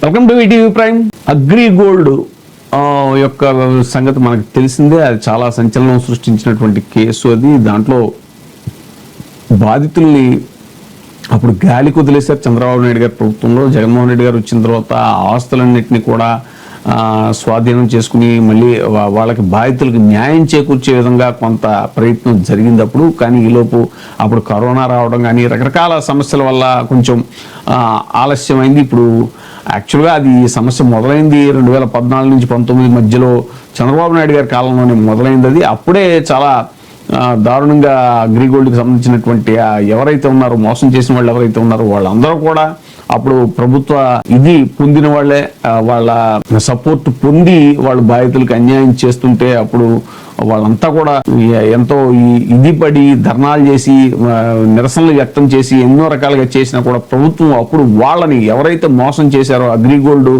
Welcome to ETV prime. AgriGold యొక్క సంగతి మనకు తెలిసిందే. అది చాలా సంచలనం సృష్టించినటువంటి కేసు. అది దాంట్లో బాధితుల్ని అప్పుడు గాలికి వదిలేశారు చంద్రబాబు నాయుడు గారి ప్రభుత్వంలో. జగన్మోహన్ రెడ్డి గారు వచ్చిన తర్వాత ఆ ఆస్తులన్నింటినీ కూడా స్వాధీనం చేసుకుని మళ్ళీ వాళ్ళకి బాధితులకు న్యాయం చేకూర్చే విధంగా కొంత ప్రయత్నం జరిగింది కానీ ఈలోపు అప్పుడు కరోనా రావడం కానీ రకరకాల సమస్యల వల్ల కొంచెం ఆలస్యమైంది. ఇప్పుడు యాక్చువల్గా అది ఈ సమస్య మొదలైంది 2014 నుంచి 19 మధ్యలో చంద్రబాబు నాయుడు గారి కాలంలోనే మొదలైంది. అది అప్పుడే చాలా దారుణంగా అగ్రిగోల్డ్కి సంబంధించినటువంటి ఎవరైతే ఉన్నారో, మోసం చేసిన వాళ్ళు ఎవరైతే ఉన్నారో వాళ్ళందరూ కూడా అప్పుడు ప్రభుత్వ ఇది పొందిన వాళ్ళే, వాళ్ళ సపోర్ట్ పొంది వాళ్ళు బాధితులకు అన్యాయం చేస్తుంటే అప్పుడు వాళ్ళంతా కూడా ఎంతో ఇది పడి ధర్నాలు చేసి నిరసనలు వ్యక్తం చేసి ఎన్నో రకాలుగా చేసినా కూడా ప్రభుత్వం అప్పుడు వాళ్ళని ఎవరైతే మోసం చేశారో అగ్రిగోల్డ్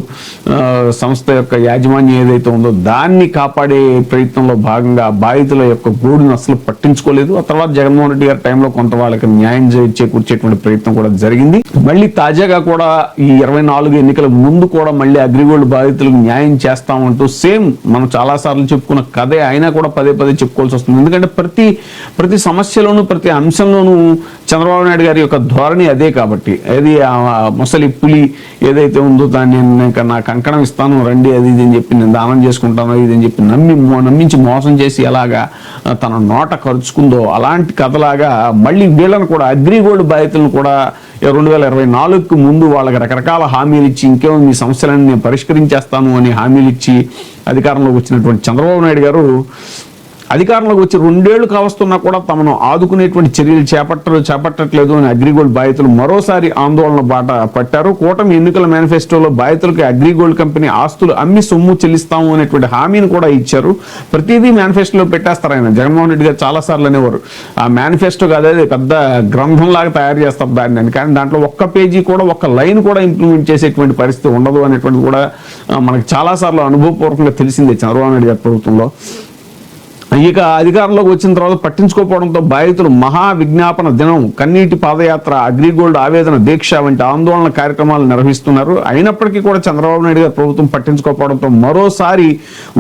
సంస్థ యొక్క యాజమాన్యం ఏదైతే ఉందో దాన్ని కాపాడే ప్రయత్నంలో భాగంగా బాధితుల యొక్క గోడును అసలు పట్టించుకోలేదు. ఆ తర్వాత జగన్మోహన్ రెడ్డి గారి టైంలో కొంత వాళ్ళకి న్యాయం చేకూర్చేటువంటి ప్రయత్నం కూడా జరిగింది. మళ్ళీ తాజాగా కూడా ఈ 24 ఎన్నికల ముందు కూడా మళ్ళీ అగ్రిగోల్డ్ బాధితులకు న్యాయం చేస్తామంటూ సేమ్ మనం చాలా సార్లు చెప్పుకున్న కథే అయినా కూడా పదే చెప్పుకోవాల్సి వస్తుంది. ఎందుకంటే ప్రతి సమస్యలోనూ ప్రతి అంశంలోనూ చంద్రబాబు నాయుడు గారి యొక్క ధోరణి అదే. కాబట్టి అది ముసలి పులి ఏదైతే ఉందో దాన్ని నా కంకణం ఇస్తాను రండి అది ఇది అని చెప్పి నేను దానం చేసుకుంటాను ఇది అని చెప్పి నమ్మించి మోసం చేసి ఎలాగా తన నోట ఖర్చుకుందో అలాంటి కథలాగా మళ్ళీ వీళ్ళని కూడా అగ్రిగోల్డ్ బాధితులను కూడా 2024కు ముందు వాళ్ళకి రకరకాల హామీలు ఇచ్చి ఇంకేమో మీ సమస్యలను నేను పరిష్కరించేస్తాను అని హామీలు ఇచ్చి అధికారంలోకి వచ్చినటువంటి చంద్రబాబు నాయుడు గారు అధికారంలోకి వచ్చి 2 ఏళ్లు కావస్తున్నా కూడా తమను ఆదుకునేటువంటి చర్యలు చేపట్టట్లేదు అని అగ్రిగోల్డ్ బాధితులు మరోసారి ఆందోళన బాట పట్టారు. కూటమి ఎన్నికల మేనిఫెస్టోలో బాధితులకి అగ్రిగోల్డ్ కంపెనీ ఆస్తులు అమ్మి సొమ్ము చెల్లిస్తాము అనేటువంటి హామీని కూడా ఇచ్చారు. ప్రతిదీ మేనిఫెస్టోలో పెట్టేస్తారు. ఆయన జగన్మోహన్ రెడ్డి గారు చాలా సార్లు అనేవారు ఆ మేనిఫెస్టో కాదు పెద్ద గ్రంథం లాగా తయారు చేస్తారు దాన్ని, కానీ దాంట్లో ఒక్క పేజీ కూడా ఒక్క లైన్ కూడా ఇంప్లిమెంట్ చేసేటువంటి పరిస్థితి ఉండదు అనేటువంటి కూడా మనకు చాలా సార్లు అనుభవపూర్వకంగా తెలిసిందే చంద్రబాబు నాయుడు గారి ప్రభుత్వంలో. ఇక అధికారంలోకి వచ్చిన తర్వాత పట్టించుకోకపోవడంతో బాధితులు మహా విజ్ఞాపన దినం, కన్నీటి పాదయాత్ర, అగ్రిగోల్డ్ ఆవేదన దీక్ష వంటి ఆందోళన కార్యక్రమాలు నిర్వహిస్తున్నారు. అయినప్పటికీ కూడా చంద్రబాబు నాయుడు గారి ప్రభుత్వం పట్టించుకోకపోవడంతో మరోసారి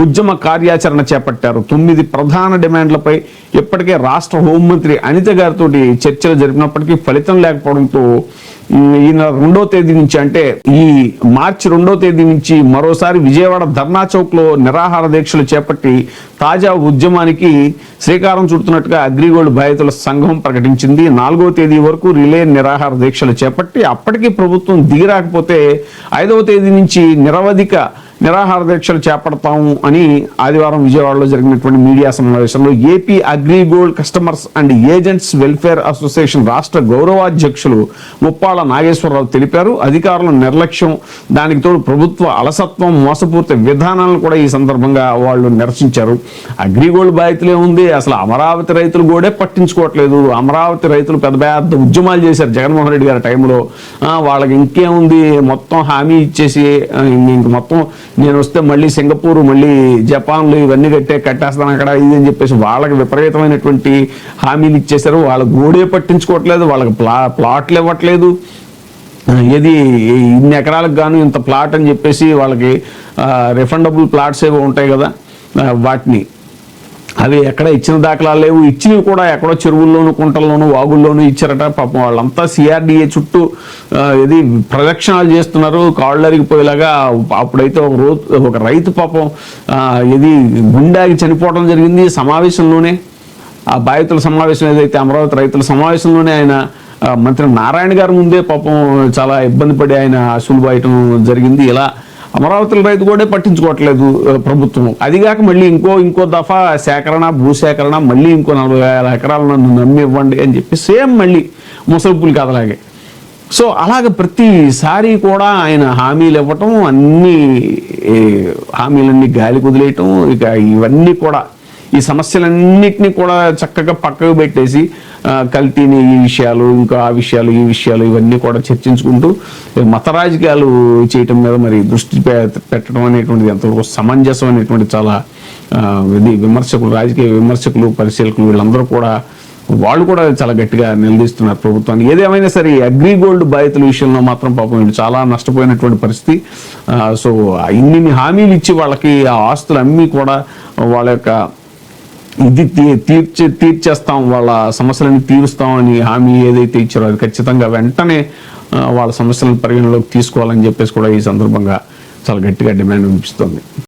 ఉద్యమ కార్యాచరణ చేపట్టారు. 9 ప్రధాన డిమాండ్లపై ఇప్పటికే రాష్ట్ర హోంమంత్రి అనిత గారితో చర్చలు జరిపినప్పటికీ ఫలితం లేకపోవడంతో ఈ నెల 2వ తేదీ నుంచి అంటే ఈ మార్చి 2వ తేదీ నుంచి మరోసారి విజయవాడ ధర్నా చౌక్ లో నిరాహార దీక్షలు చేపట్టి తాజా ఉద్యమానికి శ్రీకారం చుడుతున్నట్టుగా అగ్రిగోల్డ్ బాధితుల సంఘం ప్రకటించింది. 4వ తేదీ వరకు రిలే నిరాహార దీక్షలు చేపట్టి అప్పటికీ ప్రభుత్వం దిగిరాకపోతే 5వ తేదీ నుంచి నిరవధిక నిరాహార దీక్షలు చేపడతాము అని ఆదివారం విజయవాడలో జరిగినటువంటి మీడియా సమావేశంలో AP AgriGold customers and agents welfare association రాష్ట్ర గౌరవాధ్యక్షులు ముప్పాళ్ళ నాగేశ్వరరావు తెలిపారు. అధికారుల నిర్లక్ష్యం, దానికి తోడు ప్రభుత్వ అలసత్వం, మోసపూరిత విధానాలను కూడా ఈ సందర్భంగా వాళ్ళు నిరసించారు. అగ్రిగోల్డ్ బాధితులే ఉంది, అసలు అమరావతి రైతులు కూడా పట్టించుకోవట్లేదు. అమరావతి రైతులు పెద్ద ఉద్యమాలు చేశారు జగన్మోహన్ రెడ్డి గారి టైంలో. వాళ్ళకి ఇంకేముంది, మొత్తం హామీ ఇచ్చేసి ఇంక మొత్తం నేను వస్తే మళ్ళీ సింగపూర్ మళ్ళీ జపాన్లు ఇవన్నీ కట్టేస్తాను అక్కడ ఇది అని చెప్పేసి వాళ్ళకి విపరీతమైనటువంటి హామీలు ఇచ్చేశారు. వాళ్ళ గోడే పట్టించుకోవట్లేదు, వాళ్ళకి ప్లాట్లు ఇవ్వట్లేదు. ఏది ఇన్ని ఎకరాలకు గాను ఇంత ప్లాట్ అని చెప్పేసి వాళ్ళకి రిఫండబుల్ ప్లాట్స్ ఏవో ఉంటాయి కదా వాటిని అవి ఎక్కడ ఇచ్చిన దాఖలాలు లేవు. ఇచ్చినవి కూడా ఎక్కడో చెరువుల్లోనూ కుంటల్లోనూ వాగుల్లోనూ ఇచ్చారట. పాపం వాళ్ళంతా సిఆర్డిఏ చుట్టూ ఇది ప్రదక్షిణాలు చేస్తున్నారు కాళ్ళరిగిపోయేలాగా. అప్పుడైతే ఒక రైతు పాపం ఇది గుండాకి చనిపోవడం జరిగింది సమావేశంలోనే. ఆ బాధితుల సమావేశం ఏదైతే అమరావతి రైతుల సమావేశంలోనే ఆయన మంత్రి నారాయణ గారి ముందే పాపం చాలా ఇబ్బంది పడి ఆయన అసలు బయటం జరిగింది. ఇలా అమరావతి రైతు కూడా పట్టించుకోవట్లేదు ప్రభుత్వం. అదిగాక మళ్ళీ ఇంకో దఫా సేకరణ, భూసేకరణ, మళ్ళీ ఇంకో 40,000 ఎకరాలు నన్ను నమ్మి ఇవ్వండి అని చెప్పి సేమ్ మళ్ళీ ముసలిపులి కథలాగే. సో అలాగ ప్రతిసారి కూడా ఆయన హామీలు ఇవ్వటం, అన్ని హామీలన్నీ గాలి కుదిలేయటం, ఇక ఇవన్నీ కూడా ఈ సమస్యలన్నింటినీ కూడా చక్కగా పక్కకు పెట్టేసి కల్తీని ఈ విషయాలు ఇంకా ఆ విషయాలు ఈ విషయాలు ఇవన్నీ కూడా చర్చించుకుంటూ మత రాజకీయాలు చేయటం మీద మరి దృష్టి పెట్టడం అనేటువంటిది ఎంతవరకు సమంజసం అనేటువంటి చాలా విమర్శకులు, రాజకీయ విమర్శకులు, పరిశీలకులు వీళ్ళందరూ కూడా వాళ్ళు కూడా చాలా గట్టిగా నిలదీస్తున్నారు ప్రభుత్వాన్ని. ఏదేమైనా సరే ఈ అగ్రిగోల్డ్ బాధితుల విషయంలో మాత్రం పాపం వీళ్ళు చాలా నష్టపోయినటువంటి పరిస్థితి. సో ఇన్ని హామీలు ఇచ్చి వాళ్ళకి ఆ ఆస్తులు అమ్మి కూడా వాళ్ళ యొక్క ఇది తీర్చేస్తాం, వాళ్ళ సమస్యలను తీరుస్తాం అని హామీ ఏదైతే ఇచ్చారో అది ఖచ్చితంగా వెంటనే వాళ్ళ సమస్యలను పరిగణలోకి తీసుకోవాలని చెప్పేసి కూడా ఈ సందర్భంగా చాలా గట్టిగా డిమాండ్ వినిపిస్తుంది.